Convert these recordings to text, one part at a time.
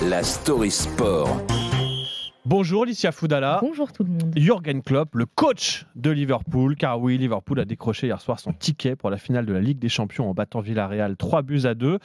la story sport. Bonjour Licia Foudala. Bonjour tout le monde. Jürgen Klopp, le coach de Liverpool, car oui, Liverpool a décroché hier soir son ticket pour la finale de la Ligue des Champions en battant Villarreal 3-2.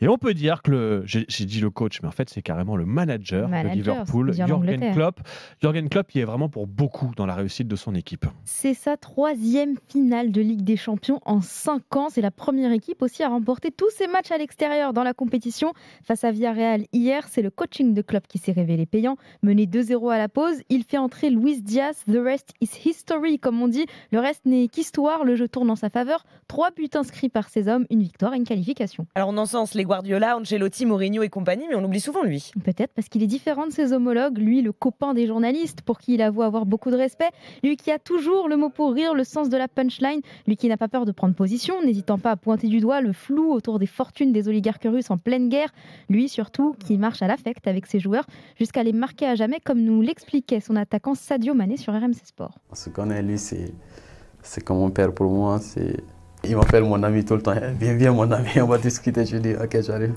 Et on peut dire que j'ai dit le coach, mais en fait c'est carrément le manager de Liverpool, Jürgen Klopp. Jürgen Klopp, il est vraiment pour beaucoup dans la réussite de son équipe. C'est sa 3e finale de Ligue des Champions en 5 ans. C'est la première équipe aussi à remporter tous ses matchs à l'extérieur dans la compétition. Face à Villarreal hier, c'est le coaching de Klopp qui s'est révélé payant. Mené 2-0 à la pause, il fait entrer Luis Diaz. The rest is history, comme on dit. Le reste n'est qu'histoire. Le jeu tourne en sa faveur. 3 buts inscrits par ses hommes, une victoire et une qualification. Alors on encense les Guardiola, Ancelotti, Mourinho et compagnie, mais on oublie souvent lui. Peut-être parce qu'il est différent de ses homologues. Lui, le copain des journalistes, pour qui il avoue avoir beaucoup de respect. Lui qui a toujours le mot pour rire, le sens de la punchline. Lui qui n'a pas peur de prendre position, n'hésitant pas à pointer du doigt le flou autour des fortunes des oligarques russes en pleine guerre. Lui surtout qui marche à l'affect avec ses joueurs jusqu'à les marquer à jamais, comme nous l'expliquait son attaquant Sadio Mané sur RMC Sport. Ce qu'on a lui, c'est comme mon père pour moi. Il m'appelle mon ami tout le temps. Viens mon ami, on va discuter. Je dis ok, j'arrive.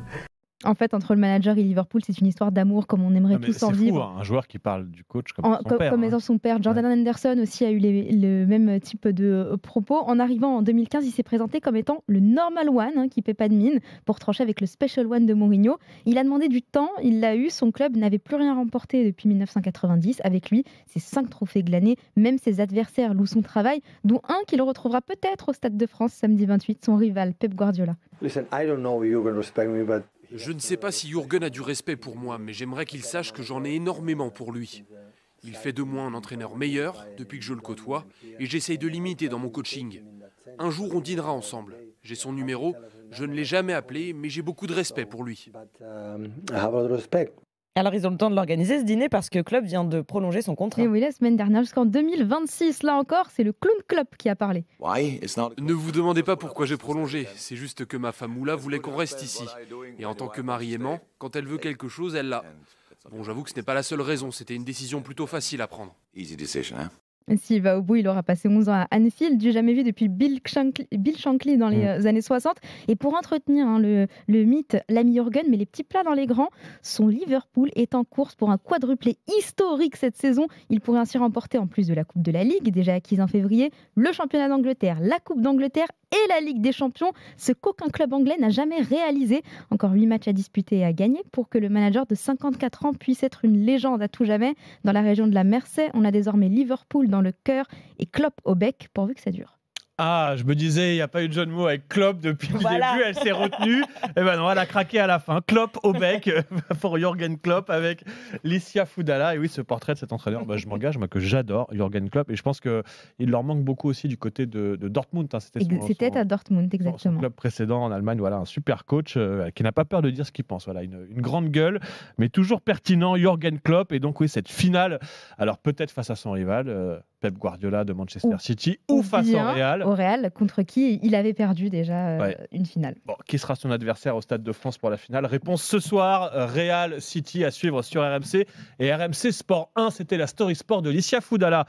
En fait, entre le manager et Liverpool, c'est une histoire d'amour comme on aimerait tous en vivre. C'est fou, un joueur qui parle du coach comme son père. Comme étant son père. Jordan Henderson aussi a eu le même type de propos. En arrivant en 2015, il s'est présenté comme étant le normal one, qui ne paie pas de mine, pour trancher avec le special one de Mourinho. Il a demandé du temps, il l'a eu. Son club n'avait plus rien remporté depuis 1990. Avec lui, c'est 5 trophées glanés. Même ses adversaires louent son travail, dont un qu'il retrouvera peut-être au Stade de France samedi 28, son rival Pep Guardiola. Listen, I don't know if you can respect me, but je ne sais pas si Jürgen a du respect pour moi, mais j'aimerais qu'il sache que j'en ai énormément pour lui. Il fait de moi un entraîneur meilleur depuis que je le côtoie et j'essaye de l'imiter dans mon coaching. Un jour, on dînera ensemble. J'ai son numéro, je ne l'ai jamais appelé, mais j'ai beaucoup de respect pour lui. Alors ils ont le temps de l'organiser ce dîner parce que Klopp vient de prolonger son contrat. Et oui, la semaine dernière jusqu'en 2026. Là encore, c'est le clown Klopp qui a parlé. Ne vous demandez pas pourquoi j'ai prolongé. C'est juste que ma femme Moula voulait qu'on reste ici. Et en tant que mari aimant, quand elle veut quelque chose, elle l'a. Bon, j'avoue que ce n'est pas la seule raison. C'était une décision plutôt facile à prendre. S'il va au bout, il aura passé 11 ans à Anfield, du jamais vu depuis Bill Shankly dans les années 60. Et pour entretenir le mythe, l'ami Jürgen met les petits plats dans les grands. Son Liverpool est en course pour un quadruplé historique cette saison. Il pourrait ainsi remporter, en plus de la Coupe de la Ligue, déjà acquise en février, le championnat d'Angleterre, la Coupe d'Angleterre et la Ligue des Champions, ce qu'aucun club anglais n'a jamais réalisé. Encore 8 matchs à disputer et à gagner pour que le manager de 54 ans puisse être une légende à tout jamais. Dans la région de la Mersey, on a désormais Liverpool dans le cœur et Klopp au bec, pourvu que ça dure. Ah, je me disais, il n'y a pas eu de jeu de mots avec Klopp depuis le début, elle s'est retenue. Et ben non, elle a craqué à la fin. Klopp au bec pour Jürgen Klopp avec Licia Foudala. Et oui, ce portrait de cet entraîneur, je m'engage, moi que j'adore, Jürgen Klopp. Et je pense qu'il leur manque beaucoup aussi du côté de Dortmund. C'était à Dortmund, exactement. Son club précédent en Allemagne, voilà, un super coach qui n'a pas peur de dire ce qu'il pense. Voilà, une grande gueule, mais toujours pertinent, Jürgen Klopp. Et donc oui, cette finale, alors peut-être face à son rival, Pep Guardiola de Manchester City, ou face au Real, contre qui il avait perdu déjà une finale. Bon, qui sera son adversaire au Stade de France pour la finale? Réponse ce soir, Real City à suivre sur RMC. Et RMC Sport 1, c'était la Story Sport de Licia Foudala.